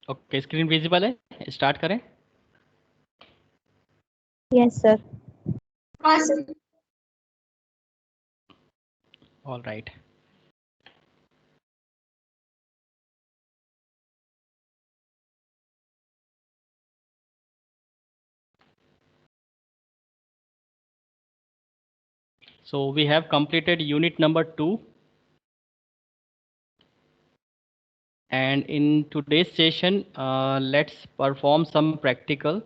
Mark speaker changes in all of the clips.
Speaker 1: Okay, screen visible है, start करें।
Speaker 2: Yes, sir.
Speaker 3: हाँ sir.
Speaker 1: All right. So we have completed unit number 2, and in today's session let's perform some practical,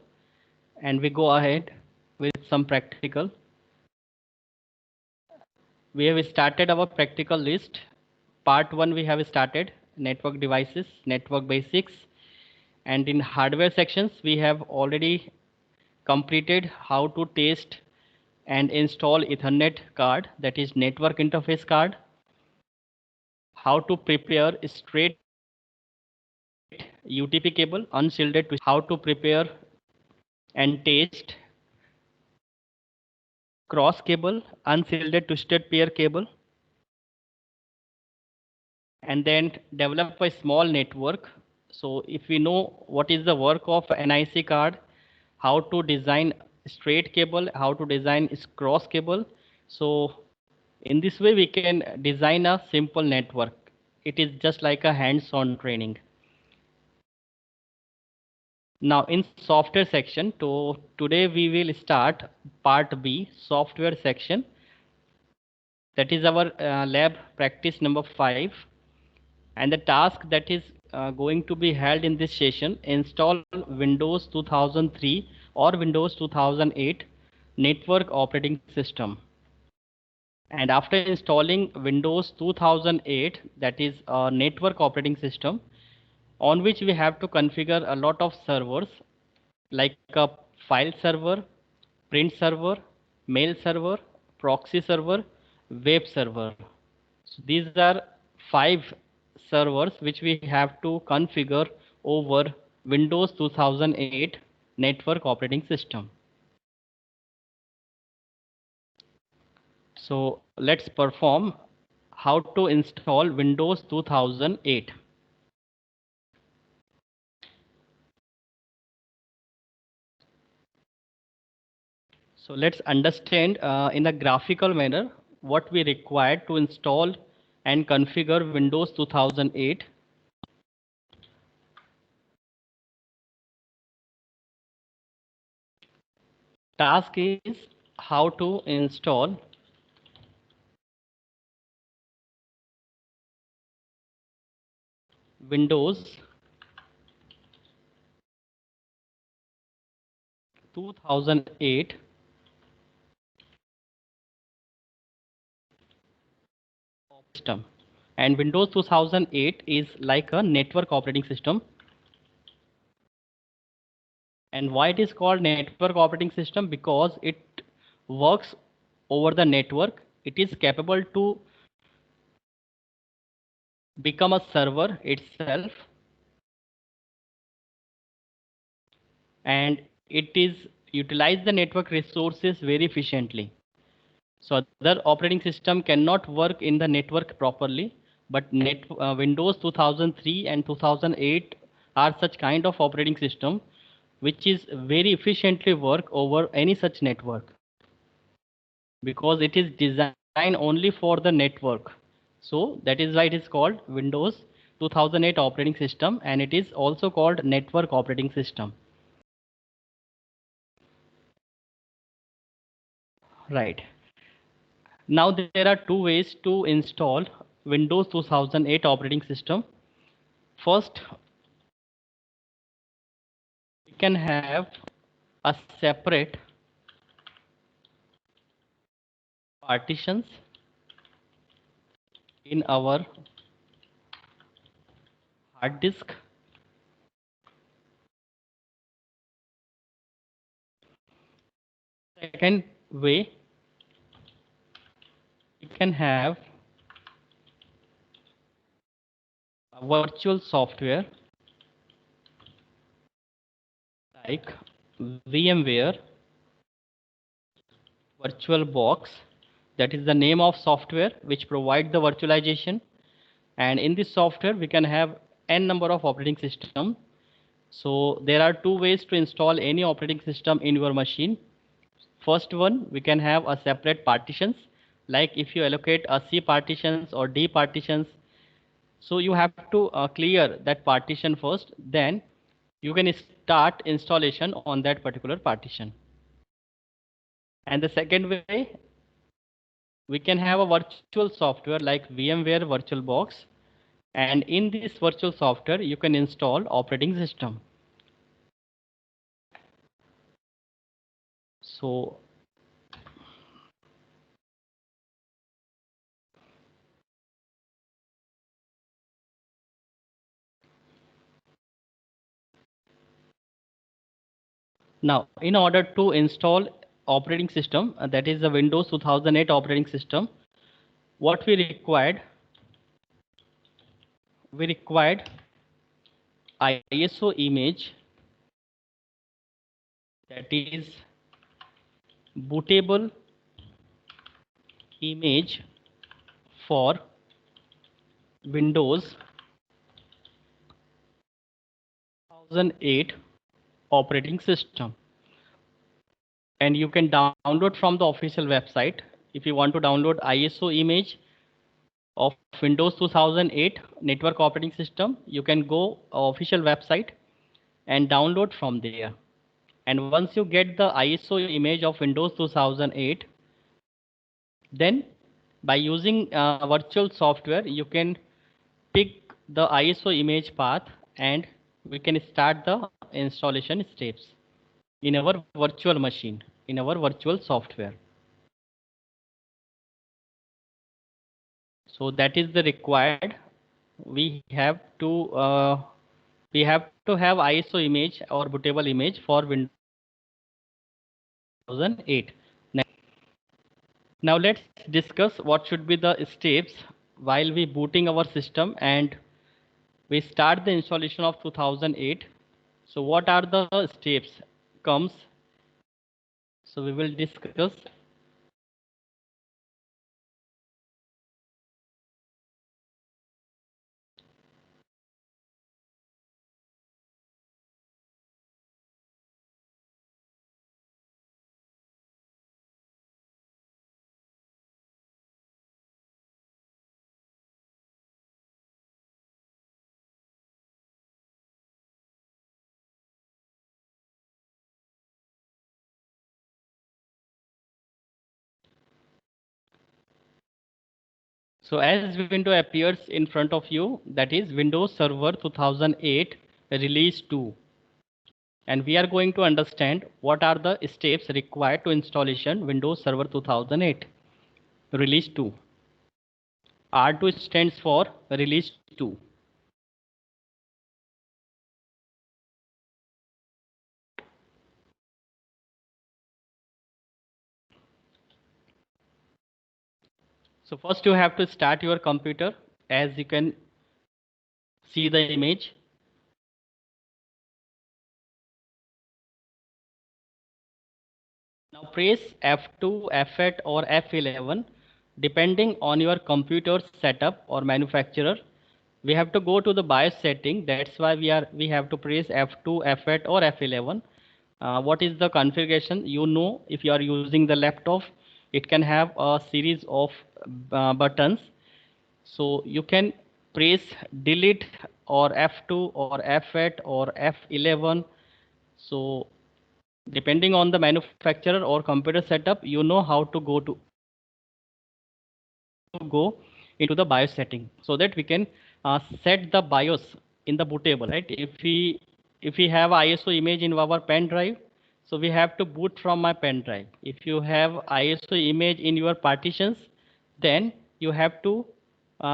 Speaker 1: and we go ahead with some practical. We have started our practical list. Part 1 we have started network devices, network basics, and in hardware sections we have already completed how to test and install Ethernet card, that is network interface card, how to prepare straight UTP cable unshielded, to how to prepare and test cross cable unshielded twisted pair cable, and then develop a small network. So if we know what is the work of NIC card, how to design straight cable, how to design cross cable, so in this way we can design a simple network. It is just like a hands-on training. Now in software section, today we will start part B, software section. That is our lab practice number 5, and the task that is going to be held in this session: install Windows 2003 or Windows 2008 network operating system. And after installing Windows 2008, that is a network operating system, on which we have to configure a lot of servers like a file server, print server, mail server, proxy server, web server. So these are 5 servers which we have to configure over Windows 2008 network operating system. So let's perform how to install Windows 2008. So let's understand in a graphical manner what we require to install and configure Windows 2008. Task is how to install Windows 2008 system. And Windows 2008 is like a network operating system. And why it is called network operating system? Because it works over the network. It is capable to become a server itself, and it is utilize the network resources very efficiently. So other operating system cannot work in the network properly, but Windows 2003 and 2008 are such kind of operating system which is very efficiently work over any such network, because it is designed only for the network. So that is why it is called Windows 2008 operating system, and it is also called network operating system. Right. Now there are 2 ways to install Windows 2008 operating system. First, we can have a separate partitions in our hard disk. Second way, we can have a virtual software like VMware VirtualBox. That is the name of software which provides the virtualization. And in this software, we can have n number of operating system. So there are two ways to install any operating system in your machine. First one, we can have a separate partitions, like if you allocate a C partitions or D partitions. So you have to clear that partition first, then you can start installation on that particular partition. And the second way, we can have a virtual software like VMware VirtualBox, and in this virtual software you can install operating system. So now in order to install operating system, that is the Windows 2008 operating system, what we required ISO image, that is bootable image for Windows 2008 operating system, and you can download from the official website. If you want to download ISO image of Windows 2008 network operating system, you can go official website and download from there. And once you get the ISO image of Windows 2008, then by using virtual software, you can pick the ISO image path and we can start the installation steps in our virtual machine, in our virtual software. So that is the required. We have to have ISO image or bootable image for Windows 2008. Now let's discuss what should be the steps while we booting our system and we start the installation of 2008. So what are the steps comes? So we will discuss. So as window appears in front of you, that is Windows Server 2008 Release 2. And we are going to understand what are the steps required to installation Windows Server 2008 Release 2. R2 stands for Release 2. So first you have to start your computer, as you can see the image. Now press F2, F8 or F11 depending on your computer setup or manufacturer. We have to go to the BIOS setting. That's why we have to press F2, F8 or F11. What is the configuration? You know, if you are using the laptop, it can have a series of buttons. So you can press delete or F2 or F8 or F11. So depending on the manufacturer or computer setup, you know how to go into the BIOS setting so that we can set the BIOS in the bootable, right? If we have ISO image in our pen drive, so we have to boot from my pen drive. If you have ISO image in your partitions, then you have to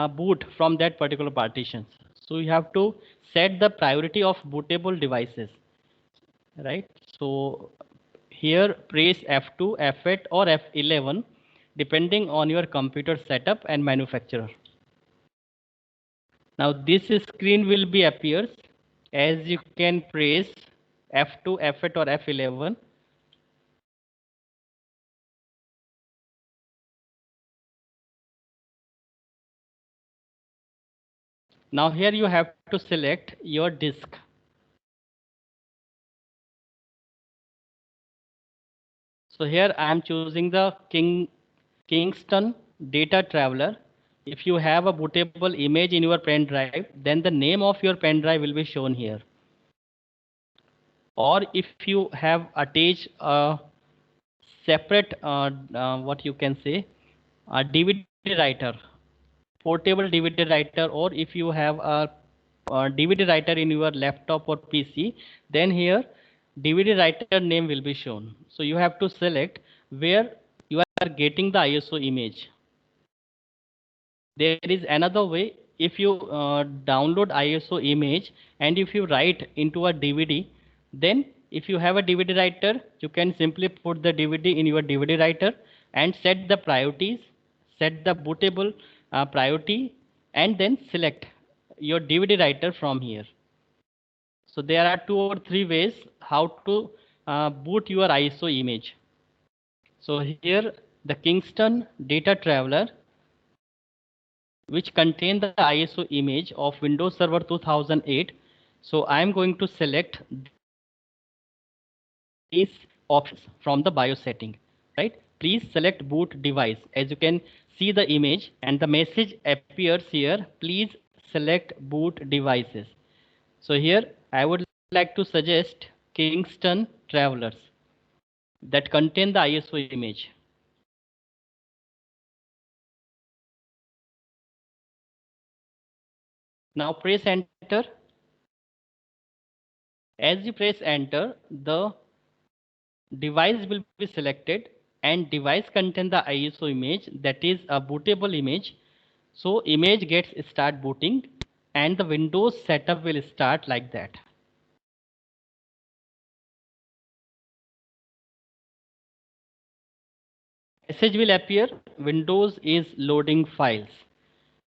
Speaker 1: boot from that particular partitions. So you have to set the priority of bootable devices, right? So here press F2, F8 or F11 depending on your computer setup and manufacturer. Now this screen will be appears as you can press F2, F8 or F11. Now here you have to select your disk. So here I am choosing the Kingston Data Traveler. If you have a bootable image in your pen drive, then the name of your pen drive will be shown here. Or if you have attached a separate, what you can say, a DVD writer, portable DVD writer, or if you have a DVD writer in your laptop or PC, then here DVD writer name will be shown. So you have to select where you are getting the ISO image. There is another way. If you download ISO image and if you write into a DVD, then if you have a DVD writer, you can simply put the DVD in your DVD writer and set the priorities, set the bootable priority, and then select your DVD writer from here. So there are 2 or 3 ways how to boot your ISO image. So here the Kingston Data Traveler, which contain the ISO image of Windows Server 2008. So I am going to select these options from the BIOS setting, right? Please select boot device. As you can see the image and the message appears here, please select boot devices. So here I would like to suggest Kingston Travelers that contain the ISO image. Now press enter. As you press enter, the device will be selected and device contain the ISO image, that is a bootable image. So image gets start booting and the Windows setup will start like that. Message will appear, Windows is loading files.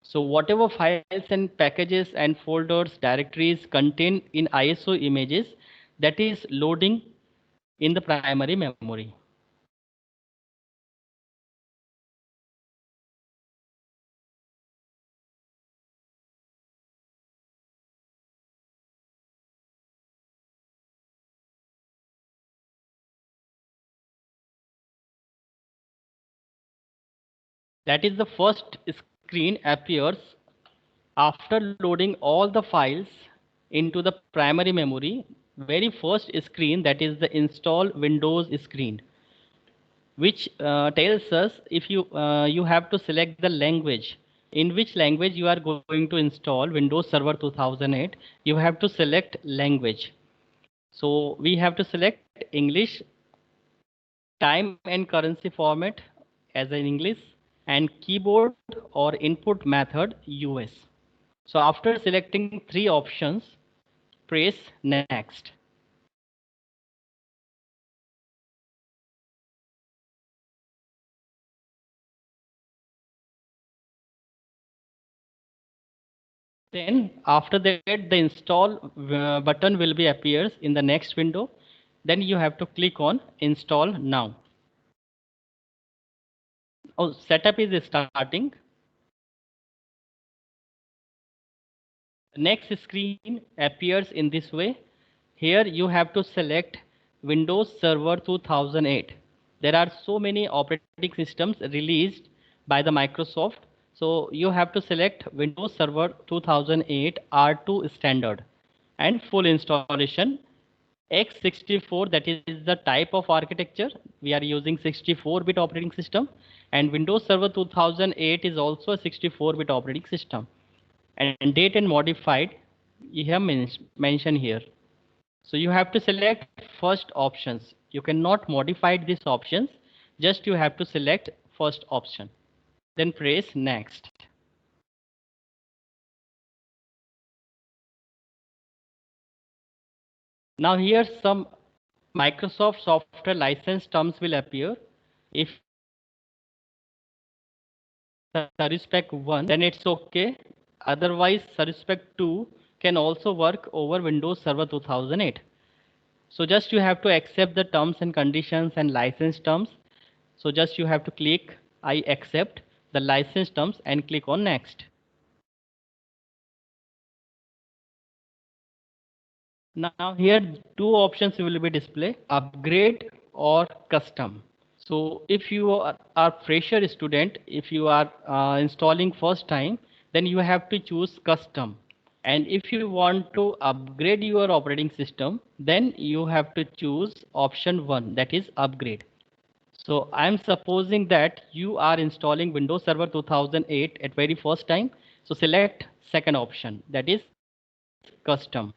Speaker 1: So whatever files and packages and folders, directories contained in ISO images, that is loading in the primary memory. That is the first screen appears after loading all the files into the primary memory. Very first screen, that is the install Windows screen, which tells us if you have to select the language, in which language you are going to install Windows Server 2008. You have to select language. So we have to select English, time and currency format as in English, and keyboard or input method US. So after selecting 3 options, press next. Then after that, the install button will be appears in the next window. Then you have to click on install now. Oh, setup is starting. Next screen appears in this way. Here you have to select Windows Server 2008. There are so many operating systems released by the Microsoft. So you have to select Windows Server 2008 R2 standard and full installation. x64, that is the type of architecture. We are using 64-bit operating system, and Windows Server 2008 is also a 64-bit operating system. And date and modified, you have mentioned here. So you have to select first options. You cannot modify these options, just you have to select first option. Then press next. Now here some Microsoft software license terms will appear. If Service Pack 1, then it's okay. Otherwise, Service Pack 2 can also work over Windows Server 2008. So just you have to accept the terms and conditions and license terms. So just you have to click I accept the license terms and click on next. Now here 2 options will be displayed, upgrade or custom. So if you are fresher student, if you are installing first time, then you have to choose custom. And if you want to upgrade your operating system, then you have to choose option 1, that is upgrade. So I'm supposing that you are installing Windows Server 2008 at very first time. So select second option, that is custom.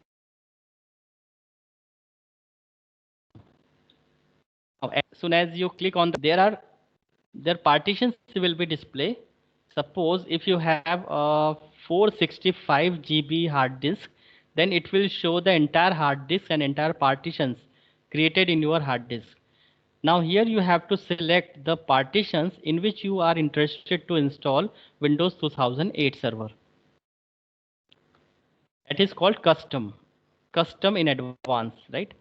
Speaker 1: Now, as soon as you click on their partitions will be display. Suppose if you have a 465 GB hard disk, then it will show the entire hard disk and entire partitions created in your hard disk. Now here you have to select the partitions in which you are interested to install Windows 2008 server. That is called custom in advance, right?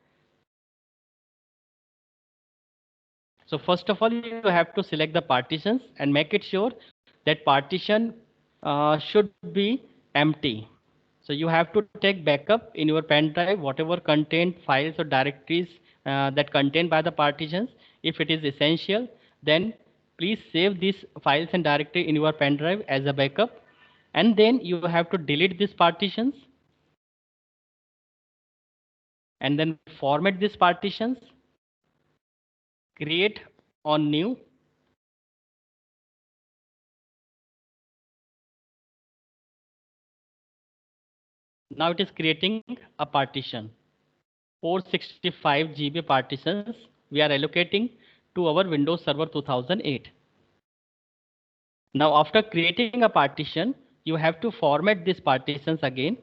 Speaker 1: So first of all, you have to select the partitions and make it sure that partition should be empty. So you have to take backup in your pen drive, whatever content files or directories that contained by the partitions. If it is essential, then please save these files and directory in your pen drive as a backup. And then you have to delete these partitions and then format these partitions, create on new. Now it is creating a partition. 465 GB partitions we are allocating to our Windows Server 2008. Now after creating a partition, you have to format these partitions again.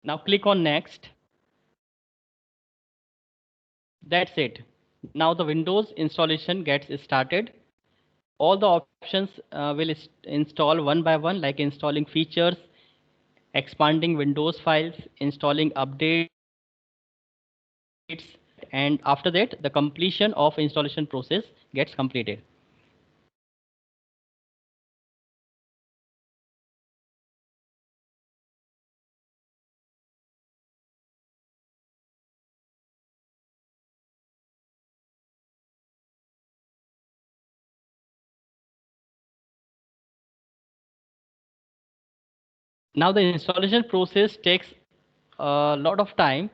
Speaker 1: Now click on next. That's it. Now the Windows installation gets started. All the options will install one by one, like installing features, expanding Windows files, installing updates, and after that the completion of installation process gets completed. Now the installation process takes a lot of time.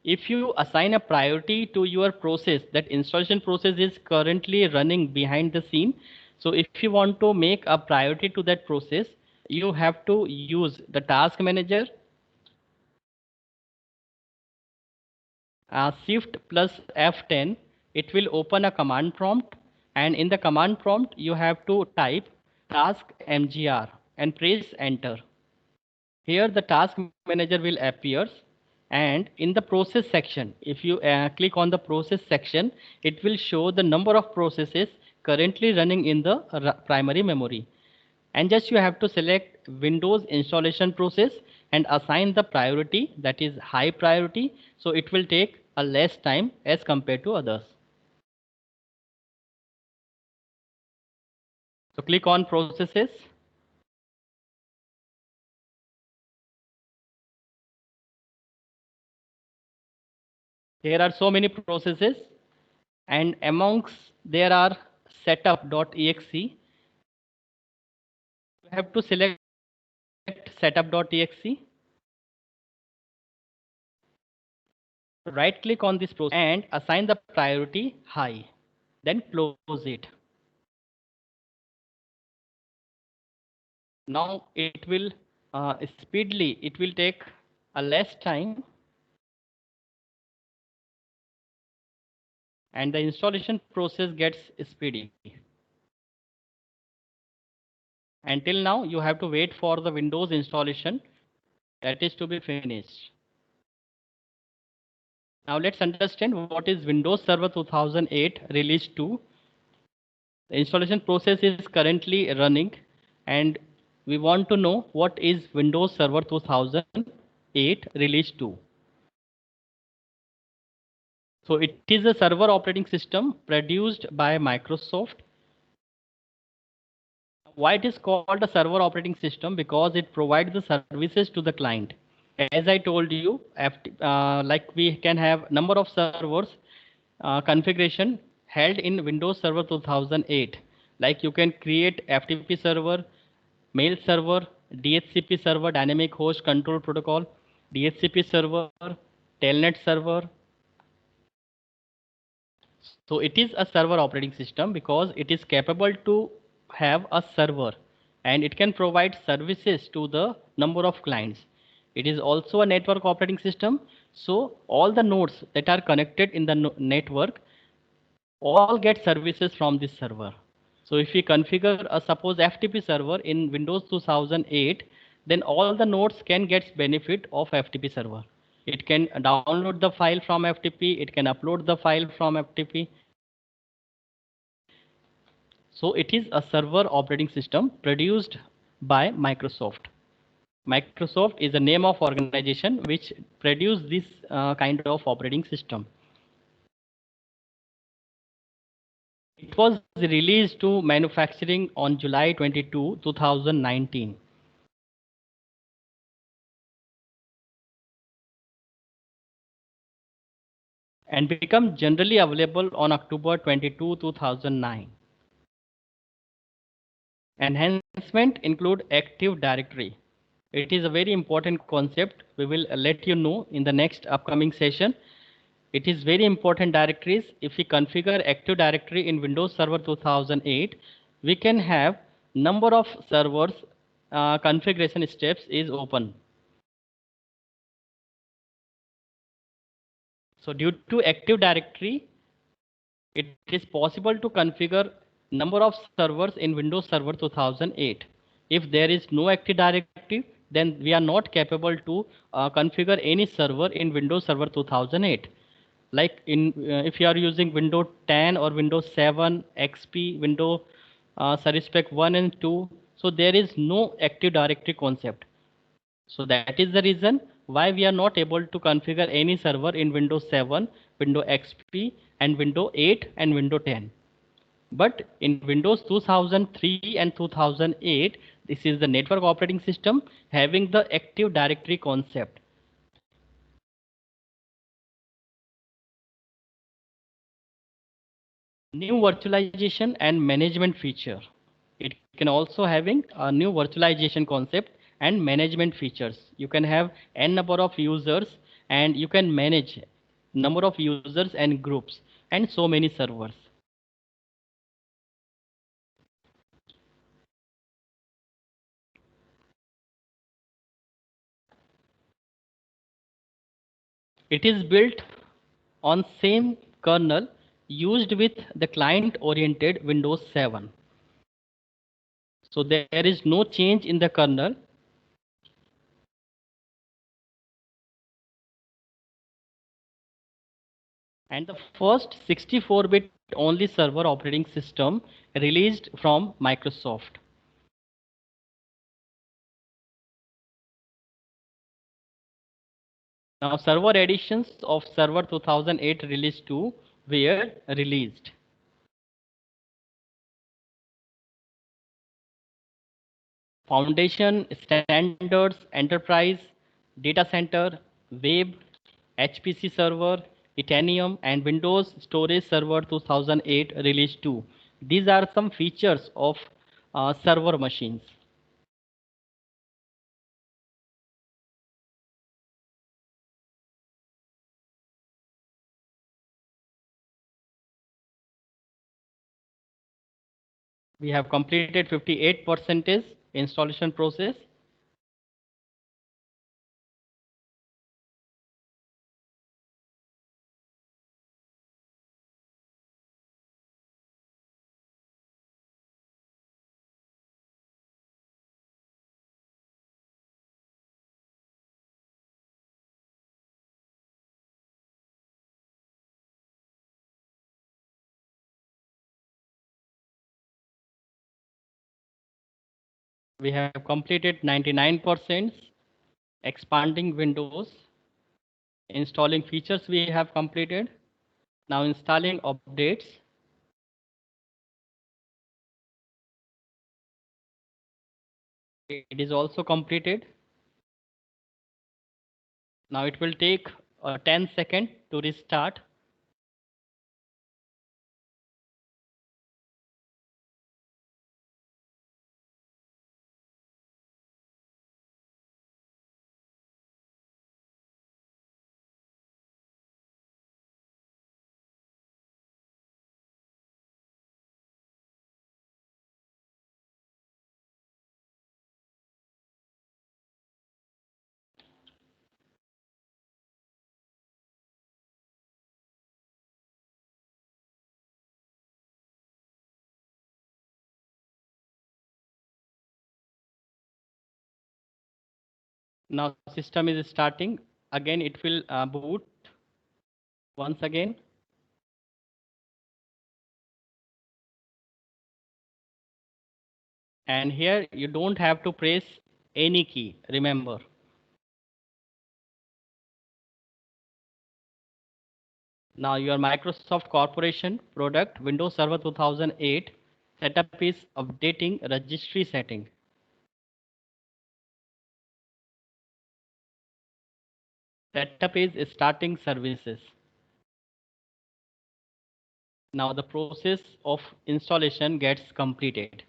Speaker 1: If you assign a priority to your process, that installation process is currently running behind the scene. So if you want to make a priority to that process, you have to use the task manager, shift plus F10. It will open a command prompt, and in the command prompt you have to type task mgr and press enter. Here the task manager will appear, and in the process section, if you click on the process section, it will show the number of processes currently running in the primary memory. And just you have to select Windows installation process and assign the priority, that is high priority, so it will take a less time as compared to others. So click on processes. Here are so many processes, and amongst there are setup.exe. You have to select setup.exe, right click on this process and assign the priority high, then close it. Now it will speedily, it will take a less time, and the installation process gets speedy. Until now you have to wait for the Windows installation that is to be finished. Now let's understand what is Windows Server 2008 Release 2. The installation process is currently running, and we want to know what is Windows Server 2008 Release 2. So it is a server operating system produced by Microsoft. Why it is called a server operating system? Because it provides the services to the client. as I told you, like we can have number of servers configuration held in Windows Server 2008. Like you can create FTP server, mail server, DHCP server, dynamic host control protocol, DHCP server, telnet server. So it is a server operating system because it is capable to have a server and it can provide services to the number of clients. It is also a network operating system. So all the nodes that are connected in the network all get services from this server. So if we configure a suppose FTP server in Windows 2008, then all the nodes can get benefit of FTP server. It can download the file from FTP, it can upload the file from FTP. So it is a server operating system produced by Microsoft. Microsoft is the name of organization which produce this kind of operating system. It was released to manufacturing on July 22, 2019. And become generally available on October 22, 2009. Enhancement include Active Directory. It is a very important concept. We will let you know in the next upcoming session. It is very important directories. If we configure Active Directory in Windows Server 2008, we can have number of servers configuration steps is open. So due to Active Directory, it is possible to configure number of servers in Windows Server 2008. If there is no Active Directory, then we are not capable to configure any server in Windows Server 2008. Like if you are using Windows 10 or Windows 7, XP, Windows Service Pack 1 and 2, so there is no Active Directory concept. So that is the reason why we are not able to configure any server in Windows 7, Windows XP and Windows 8 and Windows 10. But in Windows 2003 and 2008, this is the network operating system having the Active Directory concept. New virtualization and management feature. It can also having a new virtualization concept and management features. You can have n number of users and you can manage number of users and groups and so many servers. It is built on same kernel used with the client oriented Windows 7. So there is no change in the kernel. And the first 64-bit only server operating system released from Microsoft. Now server editions of Server 2008 release 2 were released. Foundation, Standards, Enterprise, Data Center, Web, HPC Server, Titanium and Windows Storage Server 2008 release 2. These are some features of server machines. We have completed 58% installation process. We have completed 99%. Expanding Windows. Installing features we have completed. Now installing updates. It is also completed. Now it will take 10 seconds to restart. Now system is starting. Again, it will boot once again. And here you don't have to press any key, remember. Now your Microsoft Corporation product Windows Server 2008 setup is updating registry setting. Setup is starting services. Now the process of installation gets completed.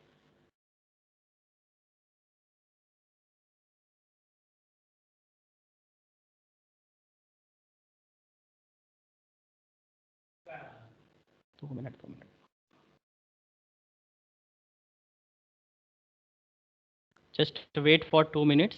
Speaker 1: Just wait for 2 minutes.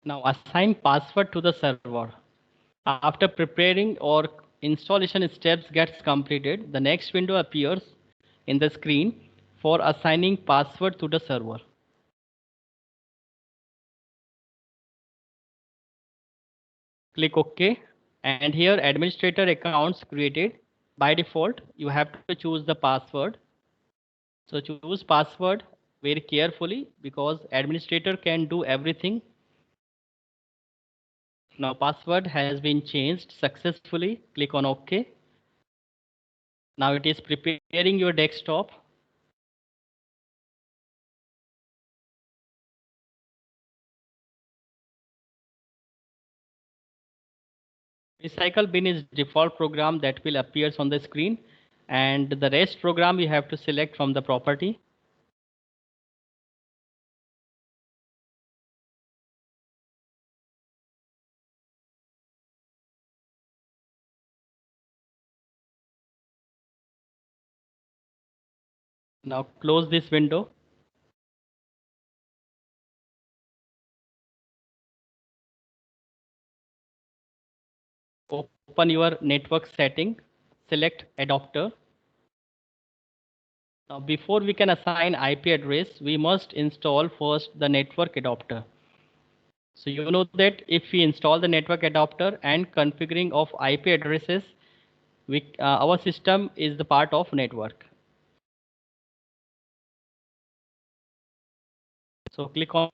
Speaker 1: Now assign password to the server. After preparing or installation steps gets completed, the next window appears in the screen for assigning password to the server. Click OK. And here administrator accounts created. By default, you have to choose the password. So choose password very carefully because administrator can do everything. Now password has been changed successfully. Click on OK. Now it is preparing your desktop. Recycle bin is default program that will appears on the screen, and the rest program you have to select from the property. Now close this window. Open your network setting. select adapter. Now, before we can assign IP address, we must install first the network adapter. So you know that if we install the network adapter and configuring of IP addresses, our system is the part of network. So click on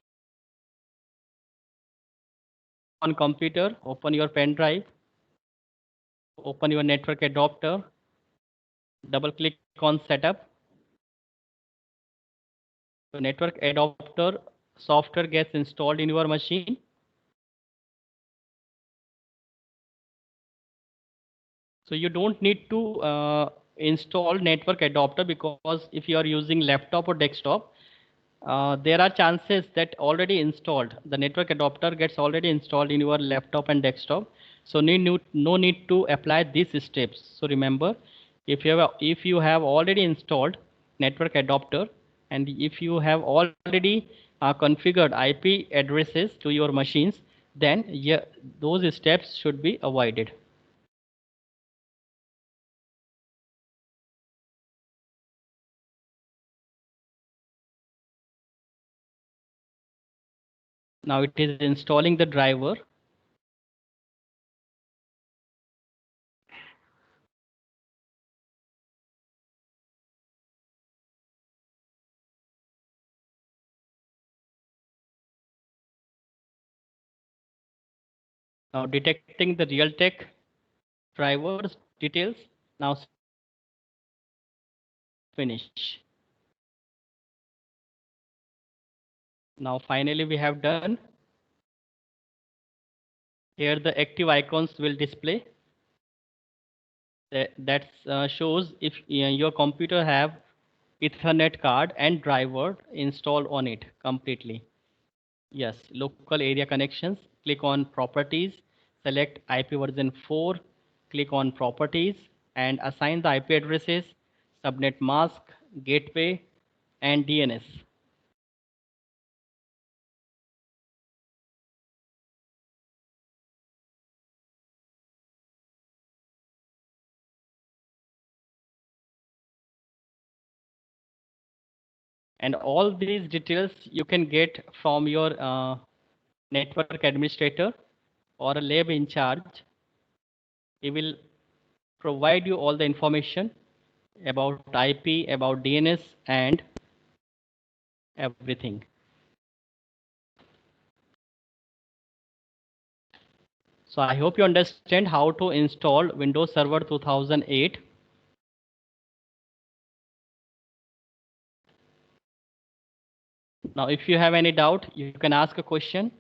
Speaker 1: computer, open your pen drive, open your network adapter, double click on setup. So network adapter software gets installed in your machine. So you don't need to install network adapter, because if you are using laptop or desktop, there are chances that already installed the network adapter gets already installed in your laptop and desktop. So no need to apply these steps. So remember, if you have already installed network adapter, and if you have already configured IP addresses to your machines, then yeah, those steps should be avoided. Now it is installing the driver. Now detecting the Realtek drivers details. Now finish. Now finally we have done. Here the active icons will display. That shows if your computer have Ethernet card and driver installed on it completely. Yes, local area connections. Click on properties, select IP version 4, click on properties and assign the IP addresses, subnet mask, gateway and DNS. And all these details you can get from your network administrator or a lab in charge. He will provide you all the information about IP, about DNS and everything. So I hope you understand how to install Windows Server 2008. Now if you have any doubt, you can ask a question.